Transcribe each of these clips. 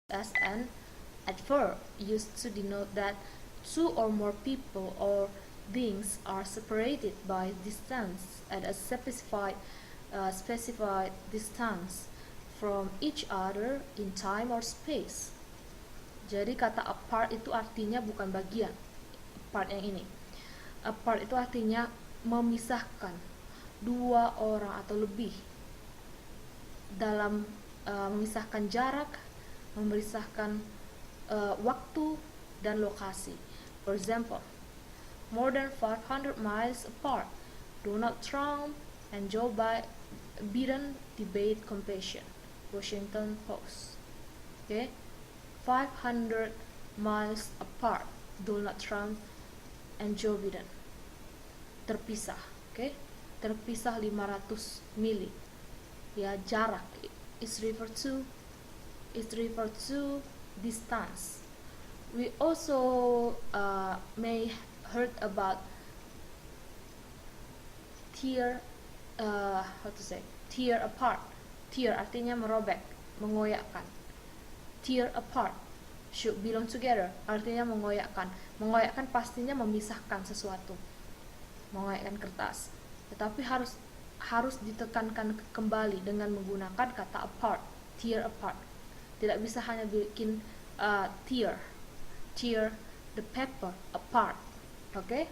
as an adverb used to denote that two or more people or beings are separated by distance at a specified distance from each other in time or space. Jadi kata apart itu artinya bukan bagian. Apart yang ini. Apart itu artinya memisahkan dua orang atau lebih dalam memisahkan jarak, memisahkan waktu dan lokasi. For example, more than 500 miles apart, Donald Trump and Joe Biden debate compassion. Washington Post. Okay, 500 miles apart, Donald Trump and Joe Biden terpisah. Okay, terpisah 500 mili. Ya, jarak is referred to distance. We also may heard about tear apart. Tear artinya merobek, mengoyakkan. Tear apart should belong together artinya mengoyakkan. Mengoyakkan pastinya memisahkan sesuatu, mengoyakkan kertas. Tetapi harus ditekankan kembali dengan menggunakan kata apart, tear apart. Tidak bisa hanya bikin tear the paper apart. Okay,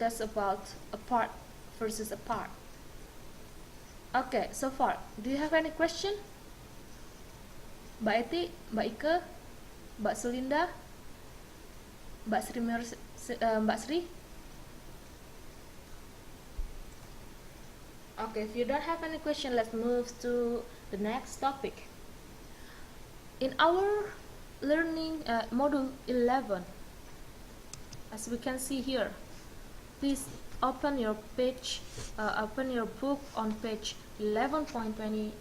that's about apart versus apart. Okay, so far do you have any question? Mbak Eti, Mbak Ike, Mbak Sulinda, Mbak Sri? Okay, if you don't have any question, let's move to the next topic. In our learning module 11, as we can see here, please open your book on page 11.21.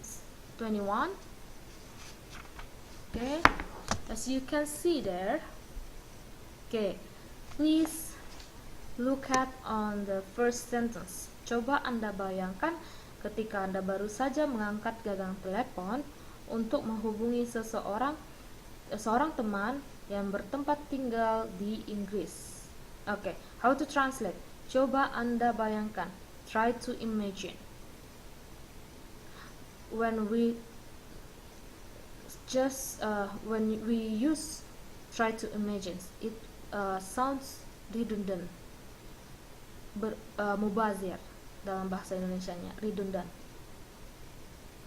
Okay, as you can see there. Okay, please look at on the first sentence. Coba Anda bayangkan ketika Anda baru saja mengangkat gagang telepon untuk menghubungi seorang teman yang bertempat tinggal di Inggris. Okay, how to translate? Coba Anda bayangkan. Try to imagine. When we use try to imagine, it sounds redundant, mubazir dalam bahasa Indonesianya, redundant.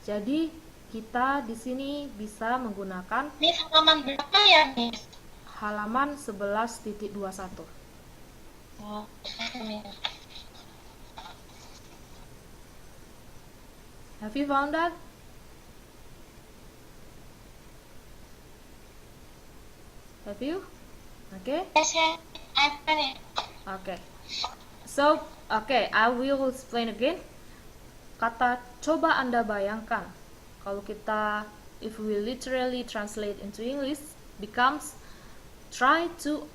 Jadi kita di sini bisa menggunakan halaman berapa ya, Miss? Halaman 11.21. Oh, Have you found that? Have you? Okay. Yes, I found it. Okay. So, okay, I will explain again. Kata coba Anda bayangkan. Kalau kita, if we literally translate into English, becomes try to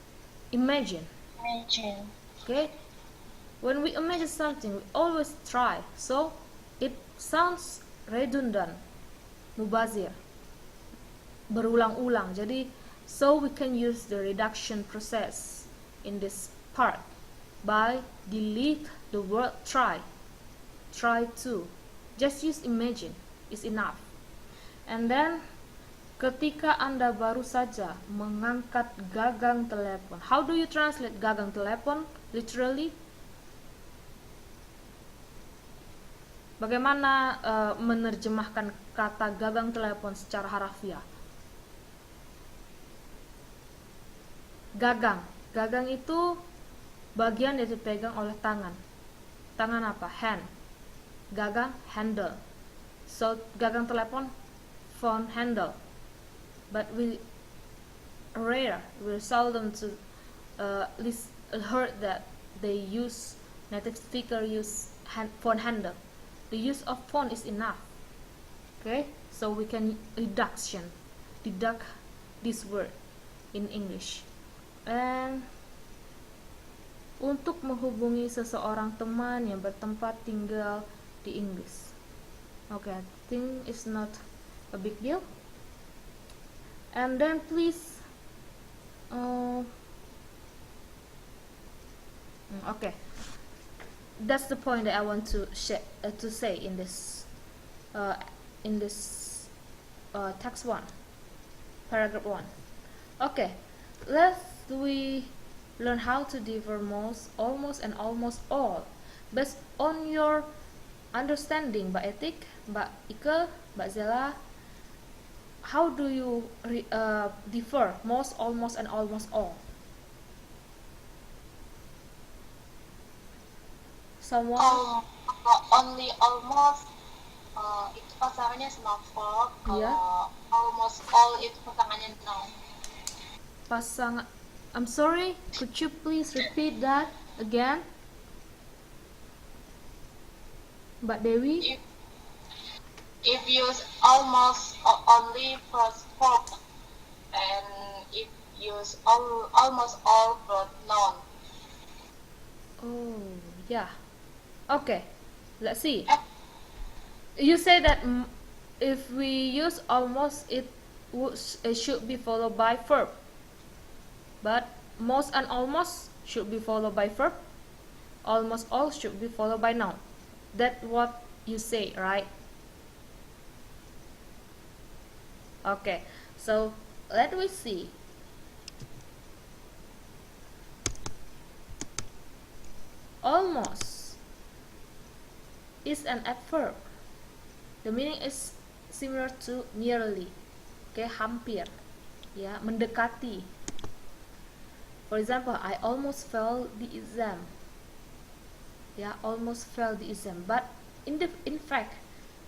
imagine. Okay. When we imagine something, we always try. So, it sounds redundant, mubazir, berulang-ulang. Jadi, so we can use the reduction process in this part by delete the word try to, just use imagine is enough. And then ketika Anda baru saja mengangkat gagang telepon, how do you translate gagang telepon literally? Bagaimana menerjemahkan kata gagang telepon secara harafiah? Gagang itu bagian yang dipegang oleh tangan. Tangan apa? Hand. Gagang, handle. So, gagang telepon, phone handle. But we seldom to heard that native speaker use phone handle. The use of phone is enough. Okay, so we can deduct this word in English. And untuk menghubungi seseorang teman yang bertempat tinggal di Inggris. Okay, I think it's not a big deal. And then please okay, that's the point that I want to say uh, in this text 1, paragraph 1. Okay, let's we learn how to differ most, almost, and almost all based on your understanding, Mbak Etik, Mbak Ike, Mbak Zela. How do you differ most, almost, and almost all? Someone? Only almost itu pasangannya sama verb. Ya. Kalau almost all itu pasangannya noun. Pasangan. I'm sorry, could you please repeat that again? Mbak Dewi? If use almost only first verb, and if use almost all verb noun. Oh, yeah. Okay, let's see. You say that if we use almost, it should be followed by verb. But most and almost should be followed by verb. Almost all should be followed by noun. That's what you say, right? Okay, so let me see. Almost is an adverb. The meaning is similar to nearly. Okay, hampir. Ya, mendekati. For example, I almost failed the exam. Yeah, almost failed the exam. But in fact,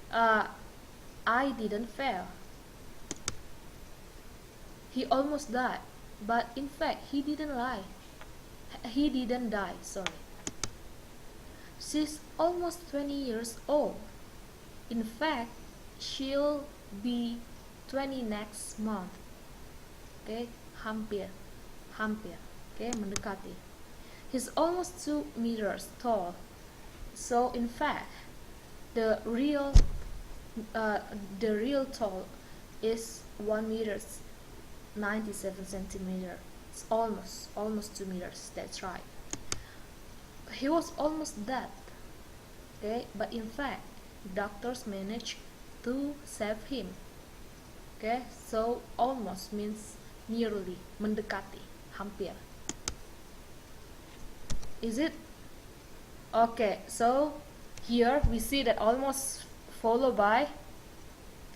I didn't fail. He almost died, but in fact, he didn't lie. He didn't die. Sorry. She's almost 20 years old. In fact, she'll be 20 next month. Okay, hampir. Okay, mendekati. He's almost 2 meters tall. So in fact, the real tall is 1 meters 97 centimeter. It's almost 2 meters. That's right. He was almost dead. Okay, but in fact, doctors managed to save him. Okay, so almost means nearly, mendekati, hampir. Is it? Okay, so here we see that almost followed by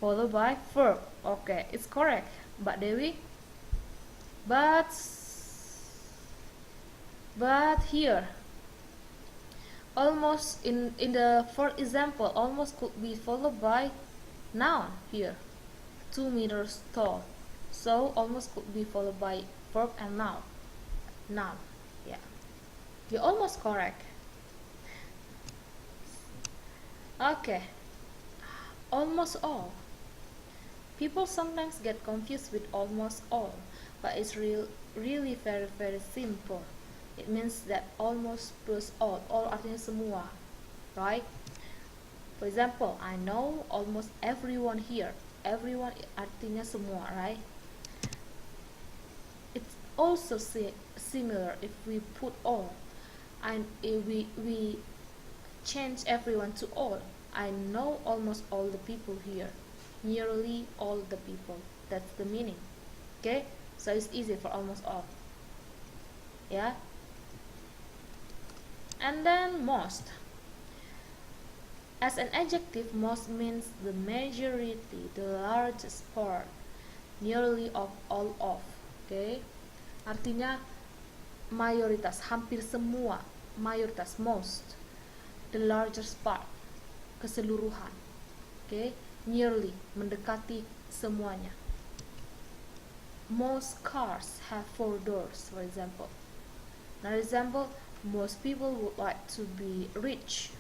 verb. Okay, it's correct, Mbak Dewi. But here, almost in the fourth example, almost could be followed by noun here, 2 meters tall. So almost could be followed by verb and noun. Yeah, you're almost correct. Okay, almost all. People sometimes get confused with almost all, but it's really very simple. It means that almost plus all artinya semua, right? For example, I know almost everyone here. Everyone artinya semua, right? It's also similar if we put all, and if we change everyone to all. I know almost all the people here. Nearly all the people. That's the meaning. Okay, so it's easy for almost all. Yeah. And then most. As an adjective, most means the majority, the largest part, nearly of, all of. Okay, artinya mayoritas, hampir semua, mayoritas, most, the largest part, keseluruhan. Okay, nearly, mendekati semuanya. Most cars have 4 doors, for example. Another example, most people would like to be rich.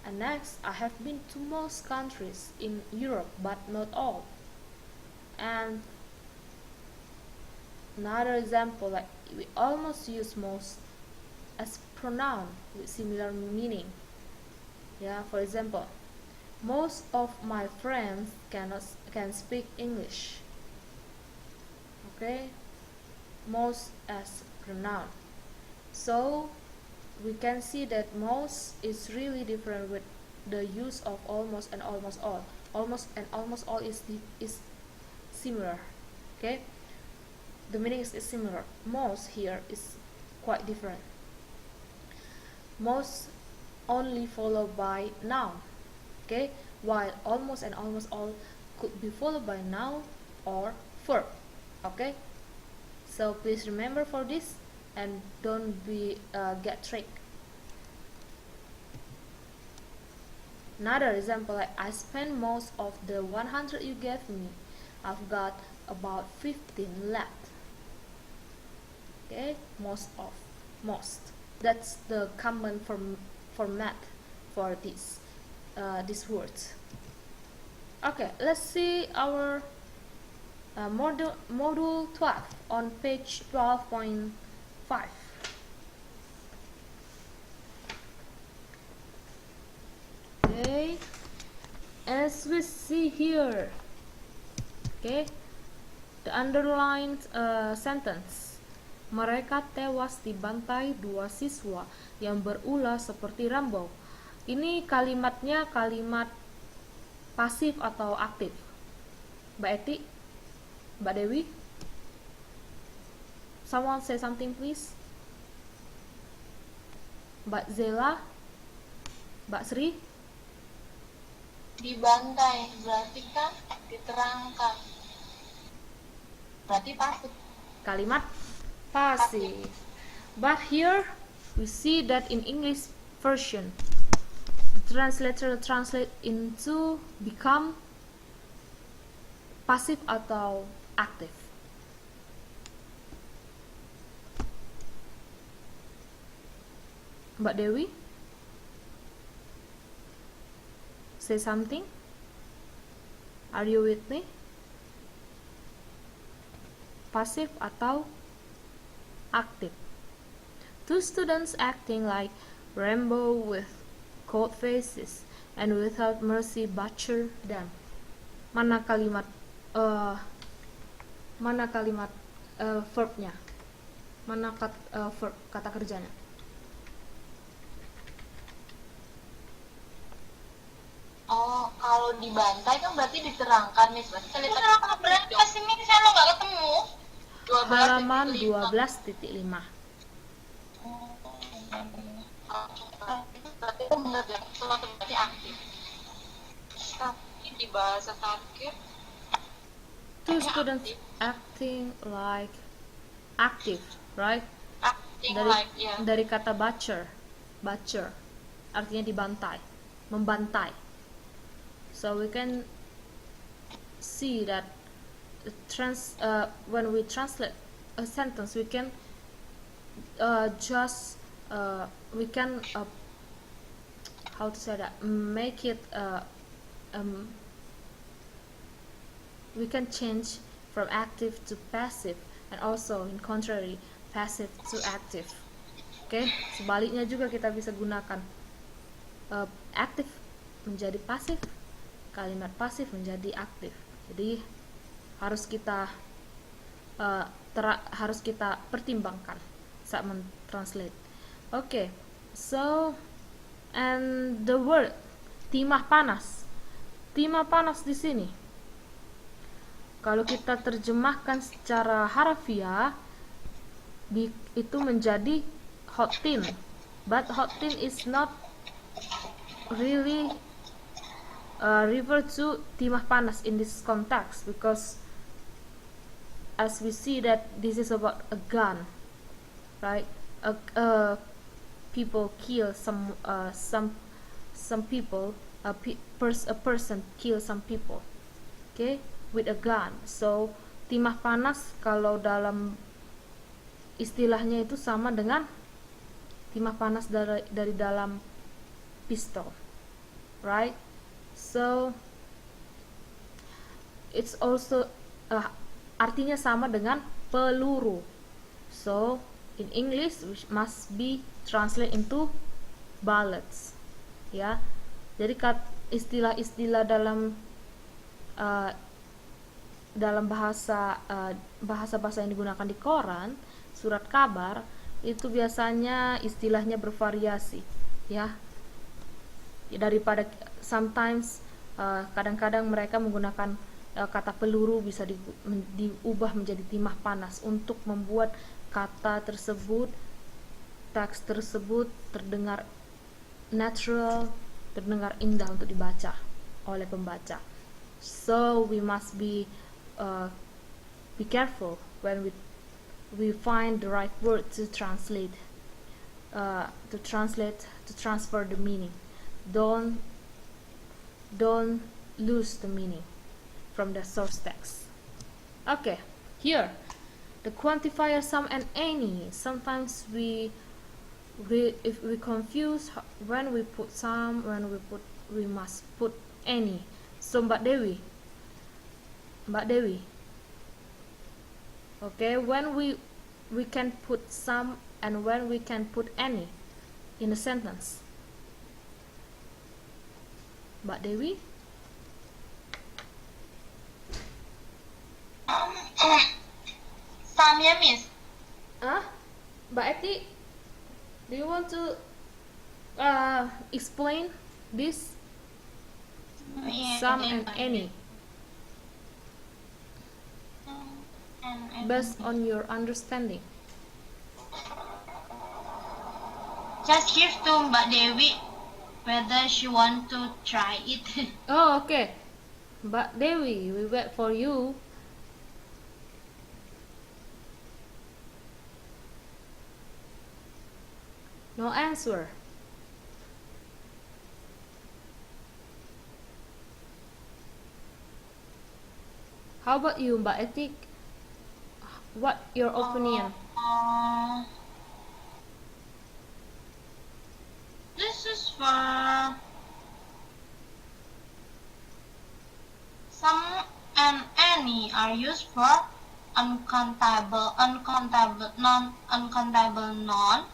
And next, I have been to most countries in Europe, but not all. And another example, like we almost use most as pronoun with similar meaning. Yeah, for example, Most of my friends can speak English. Okay, most as pronoun. So we can see that most is really different with the use of almost and almost all. Almost and almost all is similar. Okay, the meaning is similar. Most here is quite different. Most only followed by noun. Okay, while almost and almost all could be followed by noun or verb. Okay, so please remember for this and don't be get tricked. Another example, like I spent most of the 100 you gave me. I've got about 15 left. Okay, most. That's the common format for these words. Okay, let's see our module 12 on page 12.5. Okay, as we see here, okay, the underlined sentence, mereka tewas dibantai 2 siswa yang berulah seperti Rambo. Ini kalimatnya kalimat pasif atau aktif? Mbak Eti, Mbak Dewi, someone say something please. Mbak Zela, Mbak Sri. Dibantai berarti kan diterangkan, berarti pasif. Kalimat pasif. But here we see that in English version the translator translate into become pasif atau aktif. Mbak Dewi, say something. Are you with me? Pasif atau aktif? Two students acting like Rambo with cold faces and without mercy butcher them. Mana kalimat verbnya? Mana verb, kata kerjanya? Oh, kalau dibantai kan berarti diterangkan, Miss. Berarti pas ini saya nggak ketemu. Halaman 12.5. Berarti itu mengerjakan sesuatu, berarti aktif. Tapi di bahasa target, Two students acting like active, right? acting like, ya. Dari kata butcher artinya dibantai, membantai. So we can see that when we translate a sentence, we can how to say that, make it we can change from active to passive, and also in contrary, passive to active. Okay, sebaliknya juga kita bisa gunakan aktif menjadi pasif, kalimat pasif menjadi aktif. Jadi harus kita pertimbangkan saat mentranslate. Okay, so and the word timah panas di sini, kalau kita terjemahkan secara harfiah itu menjadi hot tin, but hot tin is not really refer to timah panas in this context, because as we see that this is about a gun, right? People kill some people, a person kill some people, okay, with a gun. So timah panas kalau dalam istilahnya itu sama dengan timah panas dari dalam pistol, right? So it's also artinya sama dengan peluru. So in English which must be translated into bullets, ya. Jadi istilah-istilah dalam bahasa yang digunakan di koran, surat kabar, itu biasanya istilahnya bervariasi, ya. Daripada sometimes kadang-kadang mereka menggunakan kata peluru bisa diubah menjadi timah panas untuk membuat kata tersebut, teks tersebut terdengar natural, terdengar indah untuk dibaca oleh pembaca. So we must be careful when we find the right word to translate, to transfer the meaning. Don't lose the meaning from the source text. Okay, here the quantifier some and any. Sometimes if we confuse when we put some, we must put any. So Mbak Dewi, okay, when we can put some and when we can put any in a sentence. Mbak Dewi? Some ya, Miss. Mbak Eti, do you want to explain this? Some and any, based on your understanding. Just give to Mbak Dewi whether she want to try it. Oh, okay. Mbak Dewi, we wait for you. No answer. How about you, Mbak Etik? What your opinion? This is for some and any are used for uncountable noun,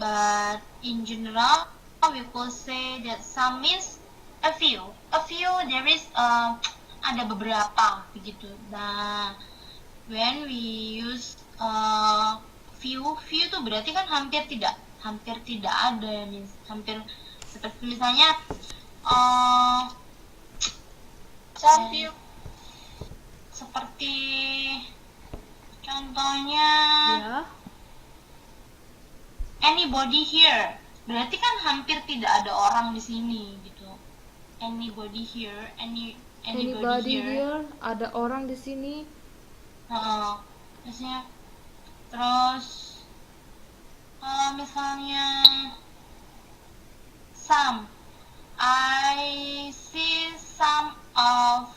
but in general we could say that some means a few. There is ada beberapa begitu. Nah, when we use few itu berarti kan hampir tidak ada, means hampir seperti misalnya seperti contohnya anybody here, berarti kan hampir tidak ada orang di sini gitu. Anybody here, anybody here, ada orang di sini. Biasanya terus misalnya some, I see some of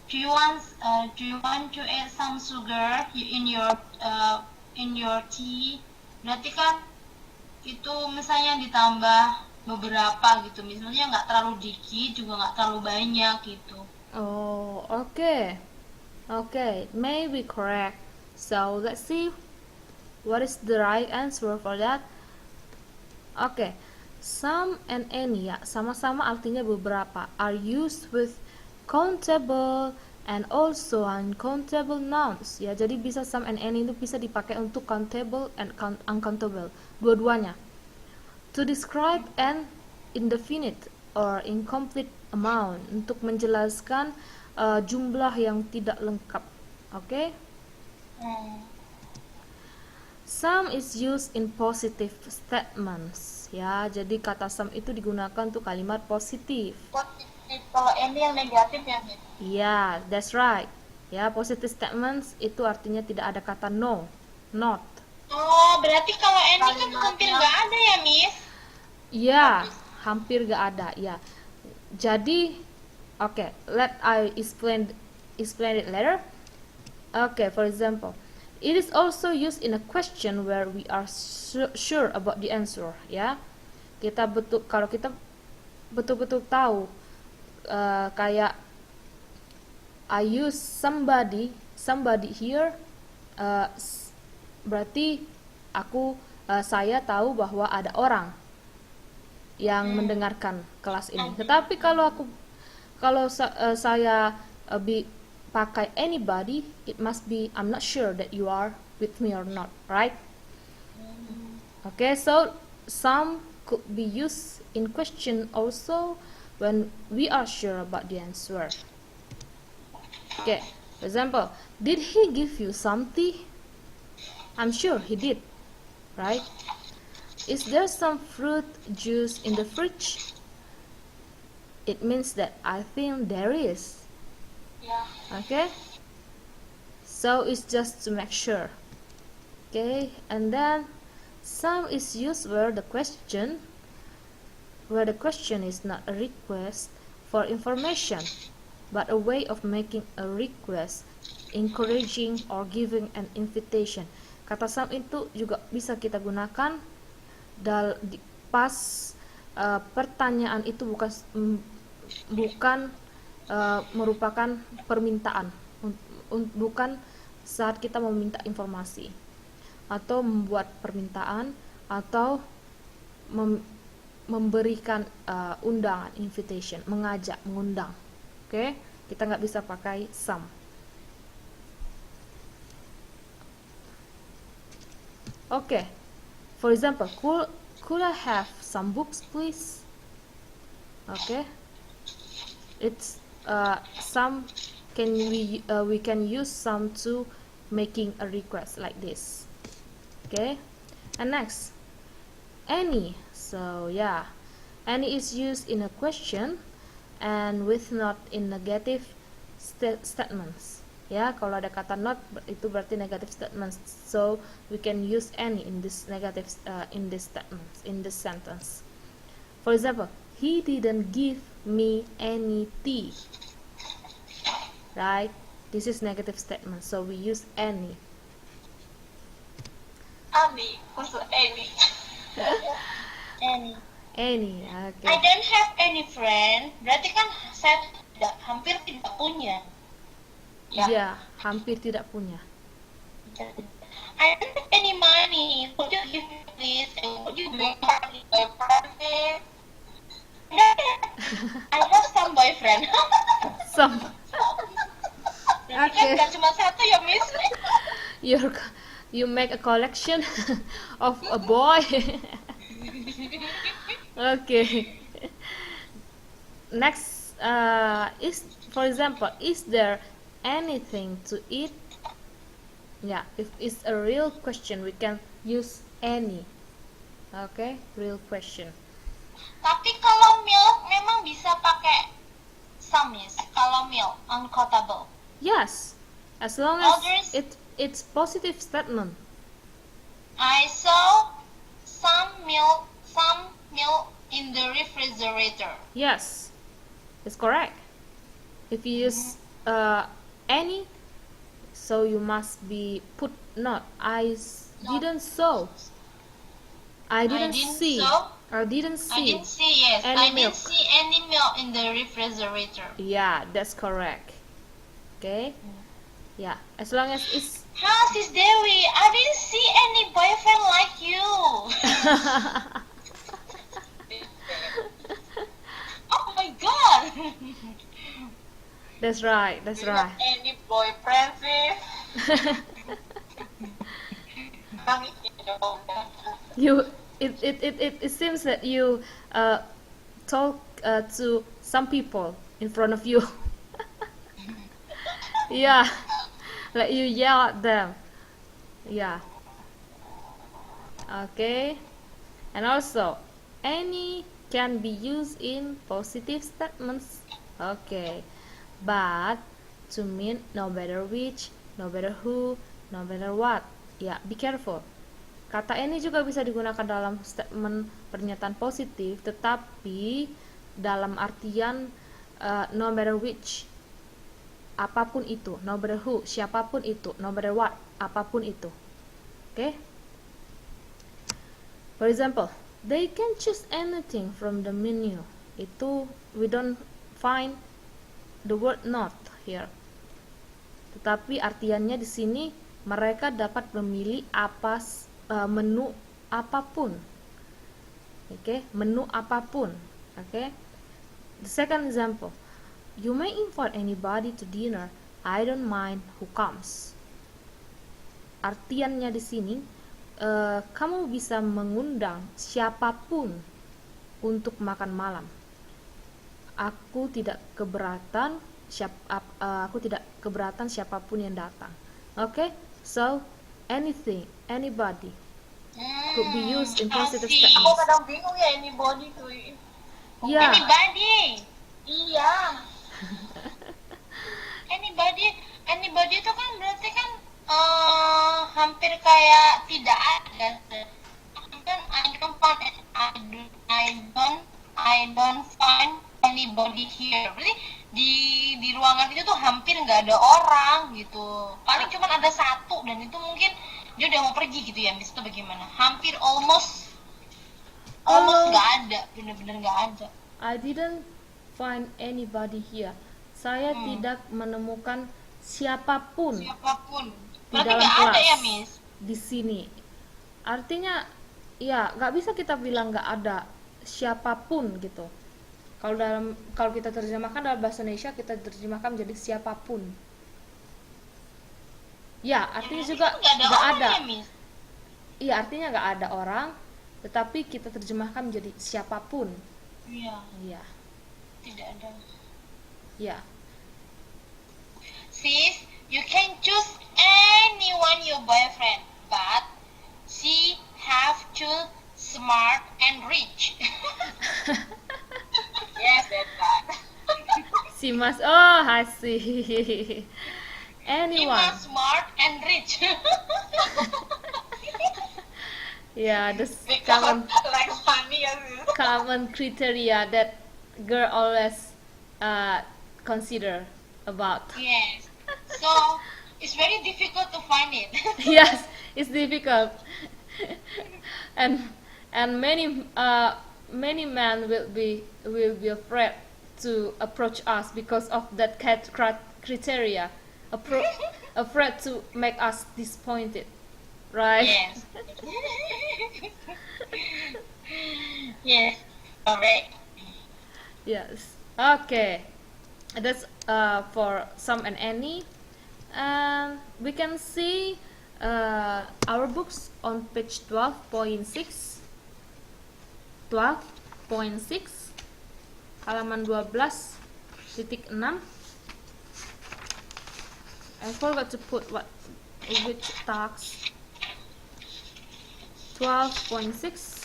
do you want to add some sugar in your tea? Berarti kan itu misalnya ditambah beberapa gitu, misalnya nggak terlalu dikit juga nggak terlalu banyak gitu. Oh, okay, maybe correct. So let's see what is the right answer for that. Okay, some and any, ya, sama-sama artinya beberapa, are used with countable and also uncountable nouns, ya. Jadi bisa some and any itu bisa dipakai untuk countable and uncountable, dua-duanya. To describe an indefinite or incomplete amount, untuk menjelaskan jumlah yang tidak lengkap. Okay? Some is used in positive statements, ya. Jadi kata some itu digunakan untuk kalimat positif. Kalau any yang negatif ya, Miss? Yeah, that's right. Ya, positive statements itu artinya tidak ada kata no, not. Oh, berarti kalau any kan hampir nggak ada ya, Miss? Ya, hampir nggak ada, ya. Jadi, okay, let I explain it later. Okay, for example, it is also used in a question where we are sure about the answer, ya. Kalau kita betul-betul tahu, kayak I use somebody here, berarti aku saya tahu bahwa ada orang yang mendengarkan kelas ini. Tetapi kalau saya pakai anybody, it must be I'm not sure that you are with me or not, right? Okay, so some could be used in question also when we are sure about the answer. Okay, for example, did he give you some tea? I'm sure he did, right? Is there some fruit juice in the fridge? It means that I think there is. Yeah. Okay, so it's just to make sure. Okay, and then some is used where the question is not a request for information but a way of making a request, encouraging or giving an invitation. Kata some itu juga bisa kita gunakan pas pertanyaan itu bukan merupakan permintaan, bukan saat kita meminta informasi atau membuat permintaan atau memberikan undangan, invitation, mengajak, mengundang. Oke, kita nggak bisa pakai some. Okay, for example, could I have some books, please? Okay, it's some. We can use some to making a request like this. Okay, and next, any. So yeah, any is used in a question and with not in negative statements. Ya, kalau ada kata not itu berarti negative statements. So we can use any in this negative in this sentence. For example, he didn't give me any tea. Right? This is negative statement. So we use any. Any, also any. Any. Okay. I don't have any friend. Berarti kan saya hampir tidak punya. Ya, hampir tidak punya. I don't have any money. Could you give me this? And would you make my private? I have some boyfriend. Some. Okay. Kan cuma satu ya, Miss. You make a collection of a boy. Okay. Next, for example, is there anything to eat? Yeah, if it's a real question, we can use any. Okay, real question. Tapi kalau milk memang bisa pakai some, yes. Kalau milk, unquotable. Yes, as long as it's positive statement. I saw some milk in the refrigerator. Yes, it's correct. If you use any, so you must be put not. I didn't see. I didn't see. Yes. I didn't see any milk in the refrigerator. Yeah, that's correct. Okay. Yeah, as long as it's. How, Sis Dewi? I didn't see any boyfriend like you. Oh my God. That's right. Any boyfriend, sis? It seems that you talk to some people in front of you. Yeah, like you yell at them. Yeah. Okay. And also, any can be used in positive statements. Okay. But to mean no matter which, no matter who, no matter what. Ya, be careful. Kata any juga bisa digunakan dalam statement pernyataan positif, tetapi dalam artian no matter which, apapun itu, no matter who, siapapun itu, no matter what, apapun itu. Okay? For example, they can choose anything from the menu. Itu we don't find the word not here. Tetapi artiannya di sini mereka dapat memilih menu apapun. Okay, menu apapun. Okay. The second example, you may invite anybody to dinner. I don't mind who comes. Artiannya di sini, kamu bisa mengundang siapapun untuk makan malam. Aku tidak keberatan siapapun yang datang. Okay, so anything, anybody could be used in positive Aku statements. kadang bingung ya anybody tuh. Yeah. Anybody. Iya. Anybody itu kan berarti kan hampir kayak tidak ada. Kan I don't find anybody here. Berarti di ruangan itu tuh hampir nggak ada orang gitu. Paling cuma ada satu dan itu mungkin dia udah mau pergi gitu ya. Miss itu bagaimana? Hampir almost nggak ada, bener-bener nggak ada. I didn't find anybody here. Saya tidak menemukan siapapun di Berarti dalam nggak kelas ada ya, Miss? di sini. Artinya, ya nggak bisa kita bilang nggak ada siapapun gitu. Kalau kita terjemahkan dalam bahasa Indonesia, kita terjemahkan menjadi siapapun. Ya, artinya juga nggak ada. Ya, Miss? Iya, artinya nggak ada orang, tetapi kita terjemahkan menjadi siapapun. Iya. Iya. Tidak ada. Ya. Sis, you can choose anyone your boyfriend, but she have to smart and rich. Yes, that's that. Si Mas, oh, I see. Anyone. He smart and rich. Yeah, this Because like funny as common criteria that girl always consider about. Yes. So it's very difficult to find it. Yes, it's difficult, and many men will be afraid to approach us because of that criteria, afraid to make us disappointed, right? Yes. Yes. Correct. Yes. Okay. That's for some and any. And we can see our books on page 12.6. 12.6 halaman 12.6. I forgot to put which task. 12.6.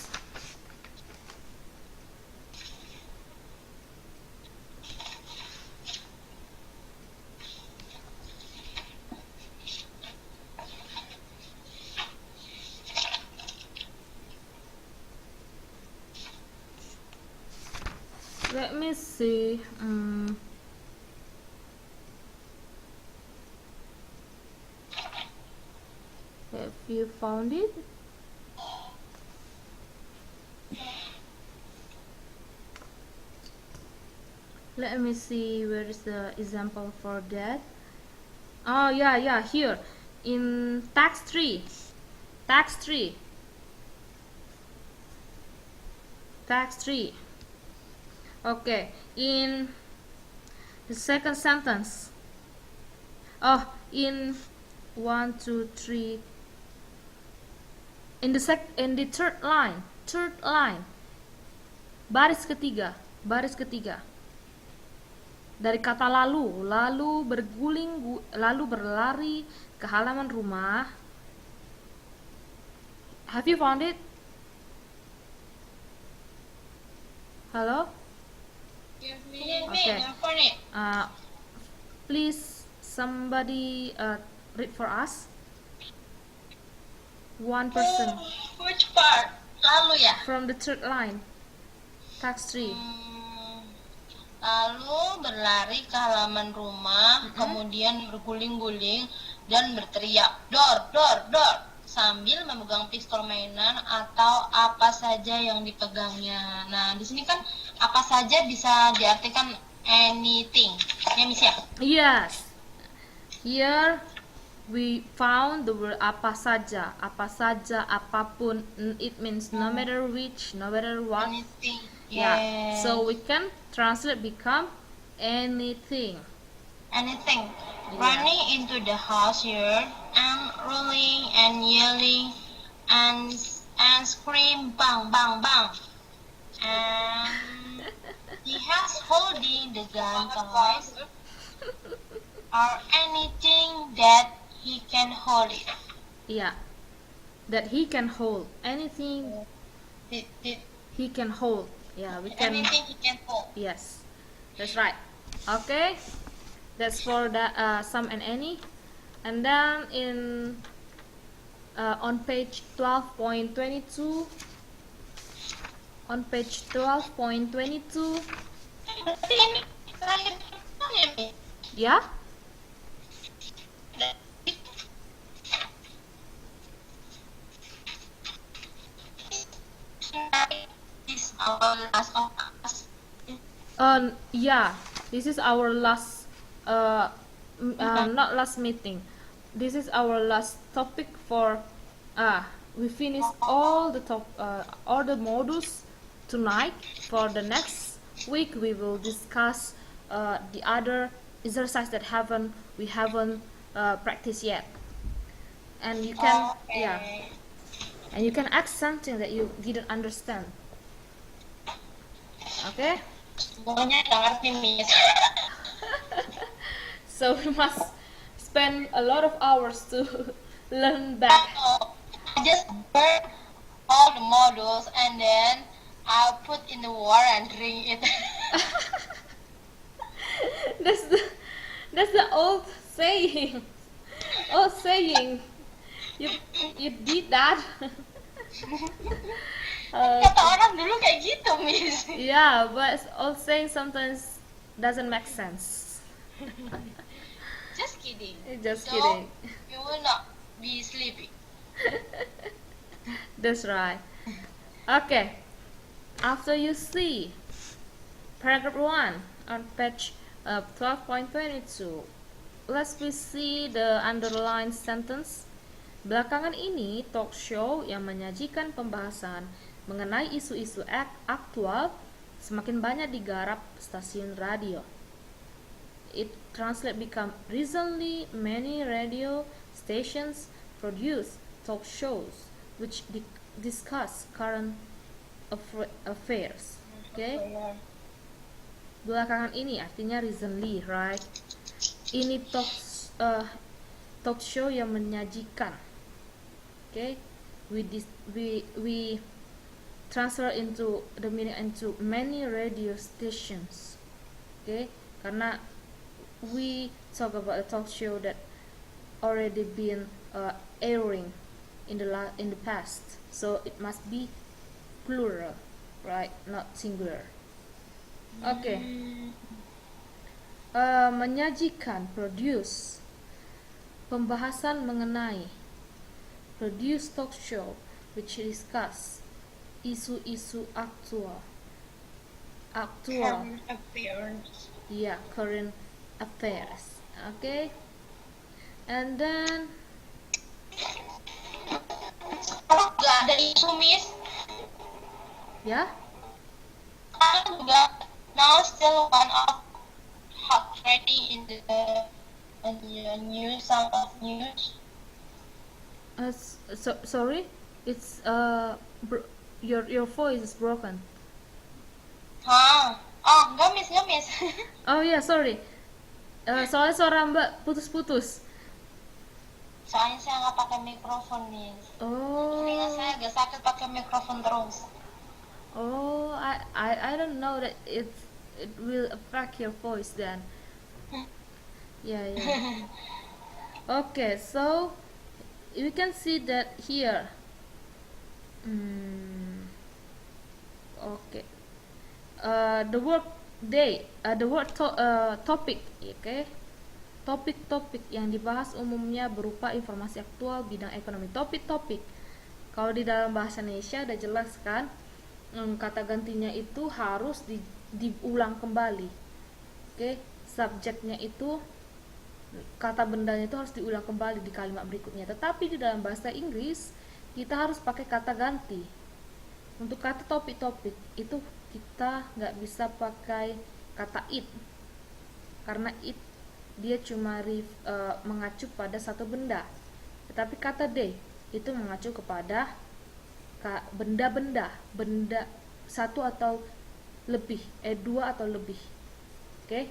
Let me see. Have you found it? Let me see where is the example for that. Oh yeah, here in tax 3. Okay, in the second sentence. Oh, in 1, 2, 3. In the third line. Baris ketiga. Dari kata lalu berlari ke halaman rumah. Have you found it? Hello? Yes, Okay. Please, somebody read for us. One person Which part? Lalu ya? from the third line. Task 3. Lalu berlari ke halaman rumah, kemudian berguling-guling dan berteriak, "Dor, dor, dor!" sambil memegang pistol mainan atau apa saja yang dipegangnya. Nah, di sini kan apa saja bisa diartikan anything. Ya, Miss ya? Yes. Here we found the word apa saja, apapun. It means no matter which, no matter what. Anything. Yeah, Yes. so we can translate become anything. Anything. Yeah. Running into the house here and rolling and yelling and scream bang bang bang. And he has holding the gun toys or anything that he can hold it. Yeah, that he can hold anything Did he can hold. Yeah, we can. anything he can hold. Yes, that's right. Okay, that's for the some and any. And then on page 12.22, on page 12.22, yeah, This our last of us. yeah, this is our last not last meeting, this is our last topic for we finished all the modules tonight. For the next week we will discuss the other exercise that we haven't practiced yet, and you can yeah, and you can ask something that you didn't understand. Okay. Semuanya nggak ngerti, Miss. So we must spend a lot of hours to learn back. I just burn all the models and then I'll put in the water and drink it. That's the old saying. Old saying. You did that. Kata orang dulu kayak gitu, Miss. Yeah, but old saying sometimes doesn't make sense. Just kidding. Just So, kidding. you will not be sleepy. That's right. Okay. After you see paragraph 1 on page 12.22, let's we see the underlined sentence. Belakangan ini, talk show yang menyajikan pembahasan mengenai isu-isu aktual semakin banyak digarap stasiun radio. It translate become recently many radio stations produce talk shows which discuss current affairs. Okay? Belakangan ini artinya recently, right? Ini talk show yang menyajikan. Okay? We transfer into the meaning into many radio stations. Okay? Karena we talk about a talk show that already been airing in the past, so it must be plural, right? Not singular. Okay. Menyajikan, produce, pembahasan mengenai, produce talk show which discuss isu-isu aktual. Current affairs. Yeah, current affairs. Okay. And then Gak ada isu, Miss. ya, Sekarang juga now still one of hot trending in the news, some of news. sorry, it's your voice is broken. Oh, enggak miss. Oh ya, sorry. Soalnya suara Mbak putus-putus. Soalnya saya nggak pakai mikrofon, Miss. Oh. Telinga saya agak sakit pakai mikrofon terus. Oh, I don't know that it will affect your voice then. Yeah. Okay, so you can see that here. Okay. The word topic, okay? Topik-topik yang dibahas umumnya berupa informasi aktual bidang ekonomi. Topik-topik. Kalau di dalam bahasa Indonesia udah jelas kan, kata gantinya itu harus diulang kembali. Okay? Subjeknya itu kata bendanya itu harus diulang kembali di kalimat berikutnya. Tetapi di dalam bahasa Inggris kita harus pakai kata ganti. Untuk kata topik-topik itu kita nggak bisa pakai kata it, karena it dia cuma mengacu pada satu benda. Tetapi kata they itu mengacu kepada benda-benda, benda satu atau lebih, dua atau lebih. Oke?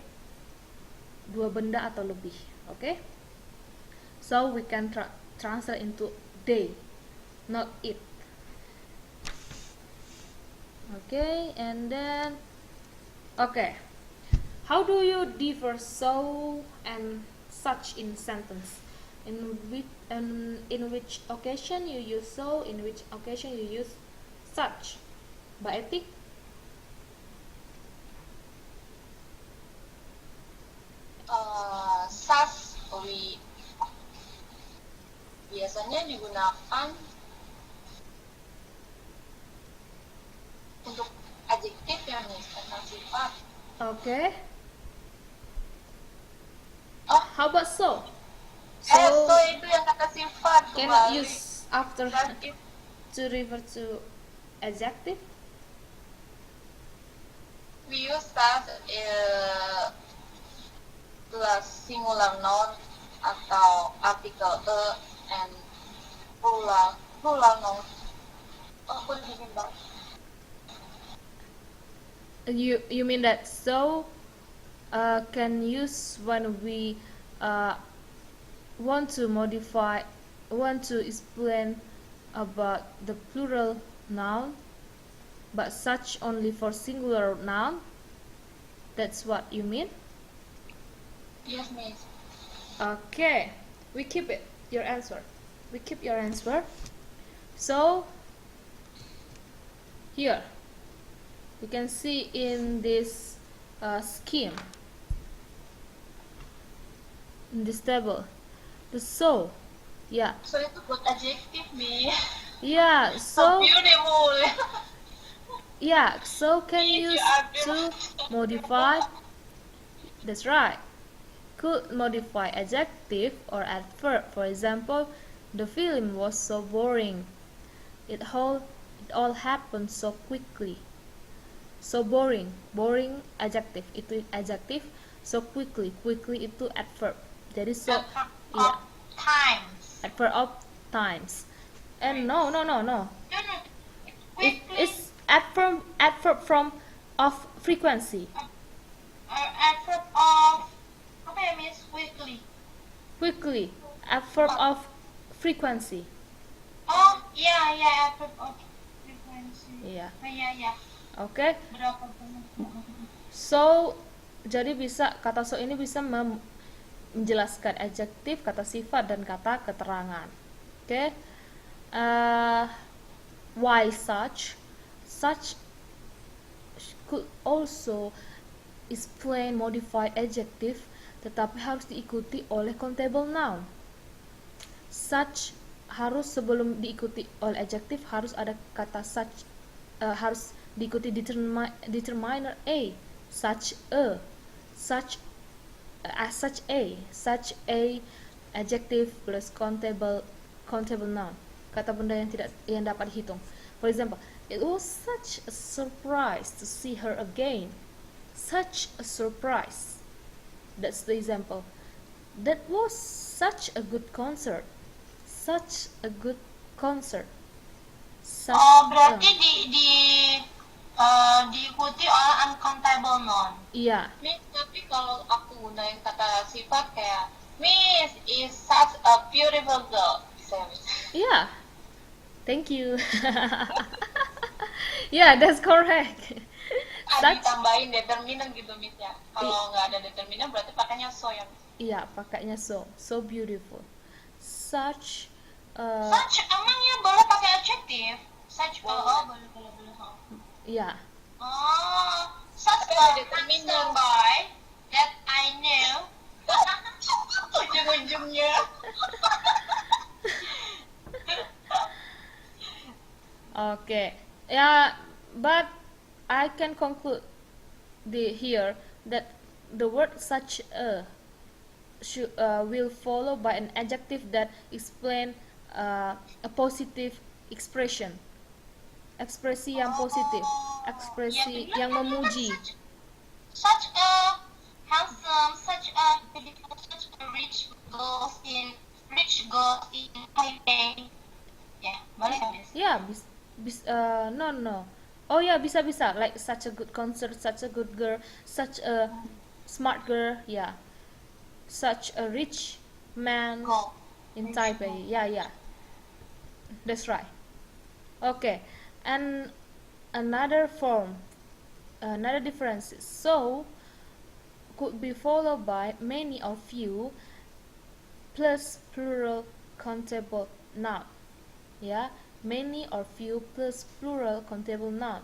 Dua benda atau lebih. Oke? So we can translate into they, not it. Okay, and then how do you differ so and such in sentence? In which occasion you use so, in which occasion you use such? Mbak Etik? Such biasanya digunakan untuk adjektif ya, kata sifat. Okay. How about so? So itu yang kata sifat. Cannot use after to refer to adjective. We use such plus singular noun atau article and plural noun. Aku bikin banget. You mean that so can use when we want to explain about the plural noun, but such only for singular noun? That's what you mean? Yes, miss. Okay, we keep it. Your answer. We keep your answer. So here we can see in this scheme, in this table, the so. Yeah. So itu buat adjektif nih. Yeah. So beautiful. Yeah. So can use to modify. That's right. Could modify adjective or adverb. For example, the film was so boring. It all happened so quickly. So boring adjective, itu adjective. So quickly itu adverb. Jadi so of times. Adverb of times. And no. It's adverb from of frequency. Adverb of apa ya, miss? Quickly. Adverb of frequency. Oh, yeah, adverb of frequency. Iya. Yeah. Oke. Berapa banyak? So, jadi kata so ini bisa menjelaskan adjektif, kata sifat, dan kata keterangan. Oke. While such could also explain modified adjective, tetapi harus diikuti oleh countable noun. Such harus sebelum diikuti oleh adjektif harus ada kata such, harus diikuti determiner a, such a, such a adjective plus countable noun, kata benda yang dapat dihitung. For example, it was such a surprise to see her again. Such a surprise. That's the example. That was such a good concert. Such a good concert. Berarti diikuti oleh uncountable noun. Iya. Miss, tapi kalau aku gunain kata sifat kayak Miss is such a beautiful girl. Iya. Thank you. Yeah, that's correct. Ditambahin determinan gitu, Miss ya. Kalau nggak ada determinan berarti pakainya so ya. Iya, pakainya so. So beautiful. Such emangnya boleh pakai adjektif? Such boleh. Iya. Such a handsome boy that I knew. Ujung-ujungnya. Okay. Yeah, but I can conclude here that the word such a will follow by an adjective that explain a positive expression, ekspresi yang positif, Yeah, ekspresi because yang you have memuji. such a handsome, such a beautiful, such a rich girls in highway. Yeah, boleh kan, Miss? Ya, no. Oh ya, bisa, like such a good concert, such a good girl, such a smart girl, ya. Such a rich man Go. in Rich Taipei. girl. Yeah. That's right. Okay. And another form, another differences. So could be followed by many or few plus plural countable noun. Yeah, many or few plus plural countable noun.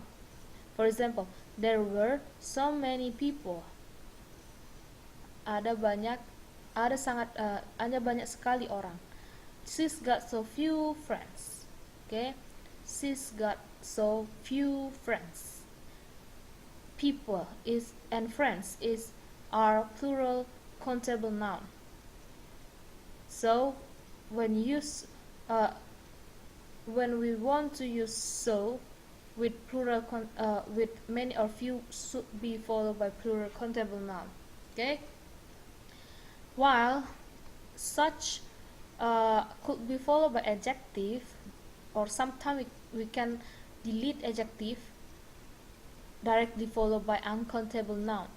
For example, there were so many people. Ada banyak sekali orang. She's got so few friends. Okay, she's got so few friends. People is and friends are plural countable noun. So when we want to use so with with many or few should be followed by plural countable noun. Okay, while such could be followed by adjective, or sometimes we can delete adjective directly followed by uncountable noun.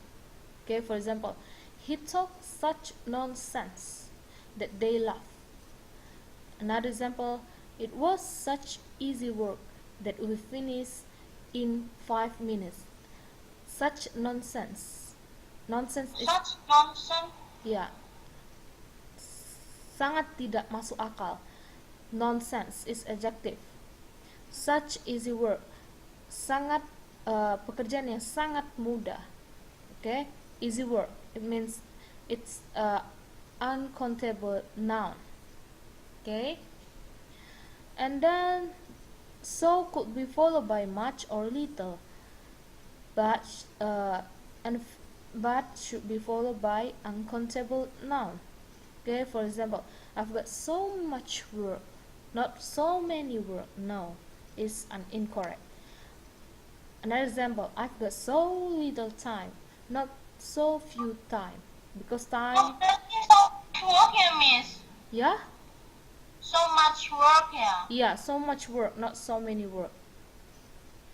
Okay, for example, he talked such nonsense that they laugh. Another example, it was such easy work that we finished in 5 minutes. Such nonsense. Nonsense is, Such nonsense. ya, sangat tidak masuk akal. Nonsense is adjective. Such easy work, sangat pekerjaan yang sangat mudah. Okay, easy work, it means it's uncountable noun. Okay, and then so could be followed by much or little, but should be followed by uncountable noun. Okay, for example, I've got so much work, not so many work. No, is incorrect. Another example, I've got so little time, not so few time, because time. Oh, berarti so much work ya, Miss? Yeah. So much work ya? Yeah, so much work, not so many work.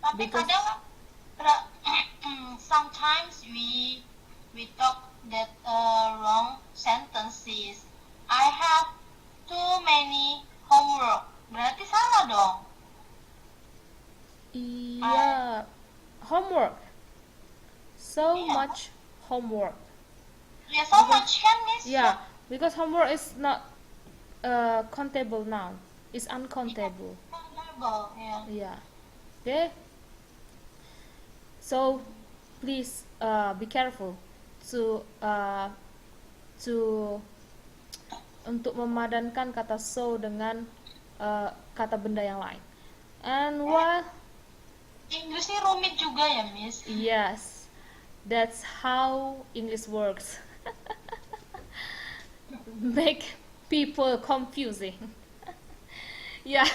Tapi Because kadang sometimes we talk that wrong sentences. I have too many homework. Berarti salah dong. yeah, homework. So Yeah. much homework. Ya, so much kan, Miss? Yeah, because homework is not countable noun. It's uncountable. Countable, yeah. Yeah. Okay. So please be careful to untuk memadankan kata so dengan kata benda yang lain. And while Inggrisnya rumit juga ya, Miss? yes, that's how English works. Make people confusing. Yeah.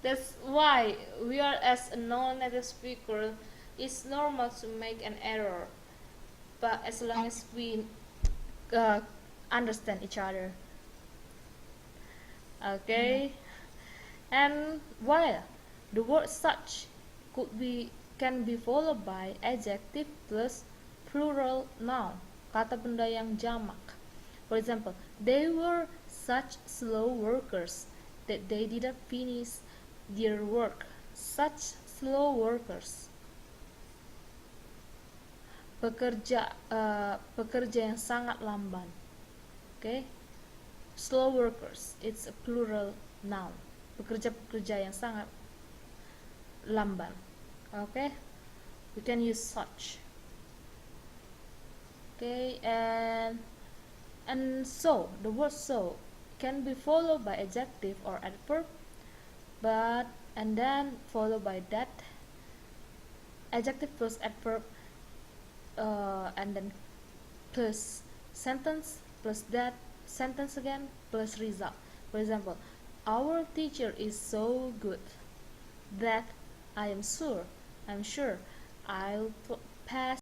That's why we are, as a non-native speaker, it's normal to make an error, but as long as we understand each other. Okay. And while the word such can be followed by adjective plus plural noun, kata benda yang jamak. For example, they were such slow workers that they didn't finish their work. Such slow workers, pekerja yang sangat lamban. Okay, slow workers, it's a plural noun. Pekerja yang sangat lamban. Okay, we can use such. Okay, and so the word so can be followed by adjective or adverb, and then followed by that adjective plus adverb, and then plus sentence plus that sentence again plus result. For example, our teacher is so good that I'm sure I'll pass